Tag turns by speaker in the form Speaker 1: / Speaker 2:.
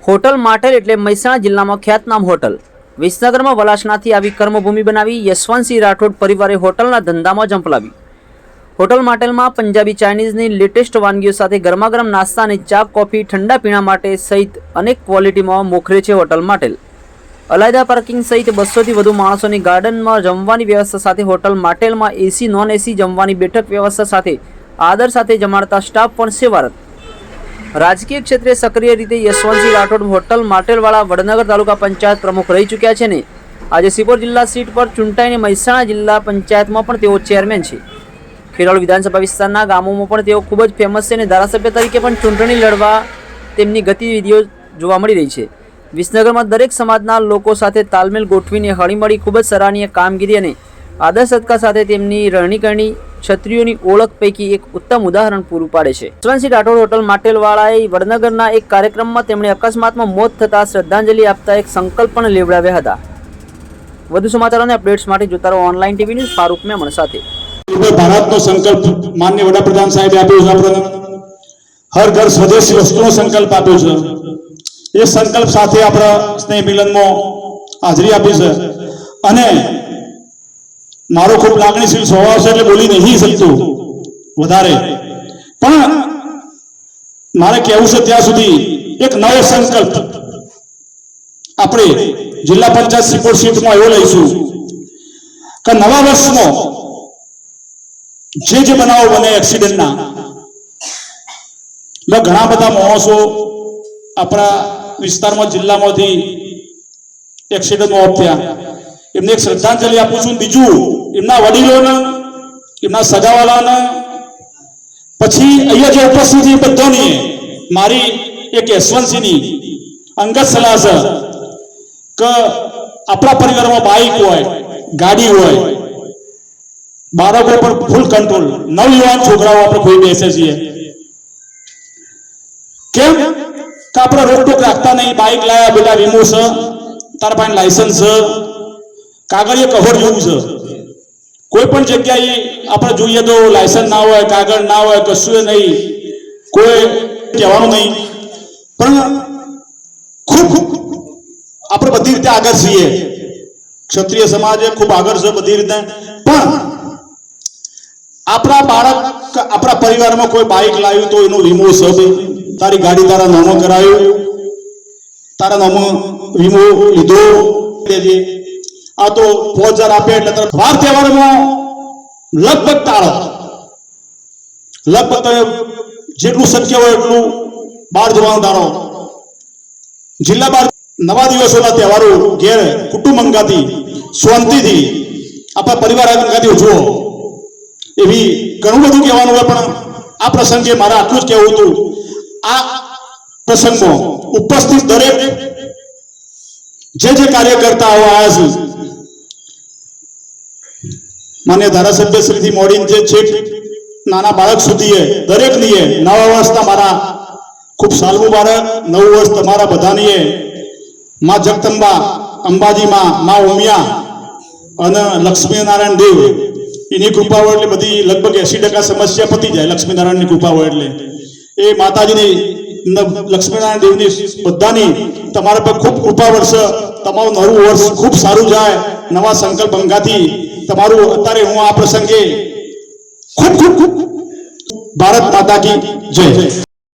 Speaker 1: Hotel માટેલ એટલે મહેસાણા જિલ્લામાં ખ્યાતનામ હોટલ. વિસનગરમાં વલાસણાથી આવી કર્મભૂમિ બનાવી યશવંતસિંહ રાઠોડ પરિવારે હોટલના ધંધામાં ઝંપલાવી. હોટલ માટેલમાં પંજાબી ચાઇનીઝની લેટેસ્ટ વાનગીઓ સાથે ગરમાગરમ નાસ્તા અને ચા કોફી ઠંડા પીણા માટે સહિત અનેક ક્વોલિટીમાં મોખરે છે હોટલ માટેલ. અલાયદા પાર્કિંગ સહિત 200થી વધુ માણસોની ગાર્ડનમાં જમવાની વ્યવસ્થા સાથે હોટલ માટેલમાં એસી નોન એસી જમવાની બેઠક વ્યવસ્થા સાથે આદર સાથે જમાડતા સ્ટાફ પણ સેવારત. રાજકીય ક્ષેત્રે સક્રિય રીતે યશવંતસિંહ રાઠોડ હોટલ માટેલવાળા વડનગર તાલુકા પંચાયત પ્રમુખ રહી ચૂક્યા છે ને આજે સિપોર જિલ્લા સીટ પર ચૂંટાઈને મહેસાણા જિલ્લા પંચાયતમાં પણ તેઓ ચેરમેન છે. ખેરાલુ વિધાનસભા વિસ્તારના ગામોમાં પણ તેઓ ખૂબ જ ફેમસ છે અને ધારાસભ્ય તરીકે પણ ચૂંટણી લડવા તેમની ગતિવિધિઓ જોવા મળી રહી છે. વિસનગરમાં દરેક સમાજના લોકો સાથે તાલમેલ ગોઠવીને હળીમળી ખૂબ જ સરાહનીય કામગીરી અને આદર સત્કાર સાથે તેમની રણનીકરણી ક્ષત્રિયોની ઓળખ પૈકી એક ઉત્તમ ઉદાહરણ પૂરું પાડે છે. યશવંતસિંહ રાઠોડ હોટલ માટેલવાળાએ વડનગરના એક કાર્યક્રમમાં તેમણે અકસ્માતમાં મોત થતાં શ્રદ્ધાંજલિ આપતા એક સંકલ્પ પણ લેવડાવ્યા હતા. વધુ સમાચાર અને અપડેટ્સ માટે જોતા રહો online TV news. Farooq Memon સાથે.
Speaker 2: ભારતનો સંકલ્પ માનનીય વડાપ્રધાન સાહેબે આપ્યો છે. આપણને હર ઘર સ્વદેશી વસ્તુનો સંકલ્પ આપ્યો છે. એ સંકલ્પ સાથે આપણા સ્નેહ મિલનમાં હાજરી આપી છે અને મારો ખૂબ લાગણીશીલ સ્વભાવ છે એટલે બોલી નહીં શકતું વધારે, પણ મારે કહેવું છે ત્યાં સુધી એક નવો સંકલ્પ આપણે જિલ્લા પંચાયત સિપોર સીટમાં એવો લઈશું કે નવા વર્ષમાં જે બનાવો બને એક્સિડન્ટના ઘણા બધા માણસો આપણા વિસ્તારમાં જિલ્લામાંથી એક્સિડન્ટમાં ઓફ થયા. એમને એક શ્રદ્ધાંજલિ આપું છું. બીજું એમના વડીલોને, એમના સગાવાલાને, પછી અહીંયા જે ઉપસ્થિત છે બધાની મારી એક યશવંતસિંહની અંગત સલાહ છે કે આપણા પરિવારમાં બાઇક હોય, ગાડી હોય, બાળકો પર ફૂલ કંટ્રોલ, નવયુવાન છોકરાઓ આપણે કોઈ બેસે છીએ. કેમ કે આપણે રોકટોક રાખતા નહીં. બાઇક લાયા બેટા વીમો છે, તારા પાસે લાયસન્સ છે, કાગળીય કવર જેવું છે. કોઈ પણ જગ્યાએ આપણે જોઈએ તો લાયસન્સ ના હોય, કાગળ ના હોય, કશું નહીં, કોઈ કહેવાનું નહીં. પણ ખૂબ આપણે બધી રીતે આગળ છીએ. ક્ષત્રિય સમાજ ખૂબ આગળ છે બધી રીતે. પણ આપણા બાળક, આપણા પરિવારમાં કોઈ બાઇક લાવ્યું તો એનો વીમો છે. તારી ગાડી તારા નામો કરાયું, તારા નામો વીમો લીધો. આ તો 5000 આપે એટલે વાર તહેવારમાં લગભગ ટાળો, લગભગ તમે જેટલું શક્ય હોય એટલું બહાર જવાનું ટાળો. જિલ્લા બહાર નવા દિવસોના તહેવારો ઘેર કુટુંબ અંગાથી શાંતિથી આપણા પરિવાર અંગાથી ઉજવો. એવી ઘણું બધું કહેવાનું હોય, પણ આ પ્રસંગે મારે આટલું જ કહેવું હતું. આ પ્રસંગમાં ઉપસ્થિત દરેક જે કાર્યકર્તાઓ આવ્યા છે, માન્ય ધારાસભ્ય શ્રીથી મોડીને જે છેક નાના બાળક સુધી દરેકની નવા વર્ષના મારા ખૂબ સાલ મુબારક. નવું વર્ષ તમારા બધાની માં જગદંબા, અંબાજીમાં, માં ઉમિયા અને લક્ષ્મીનારાયણ દેવ એની કૃપા હોય એટલે બધી લગભગ 80% સમસ્યા પતી જાય. લક્ષ્મીનારાયણની કૃપા હોય એટલે એ માતાજીની, લક્ષ્મીનારાયણ દેવની બધાની તમારા પર ખૂબ કૃપા વર્ષે. તમારું નવું વર્ષ ખૂબ સારું જાય. નવા સંકલ્પ અંગાથી તમારું અત્યારે હું આ પ્રસંગે ખૂબ ભારત માતા કી જય.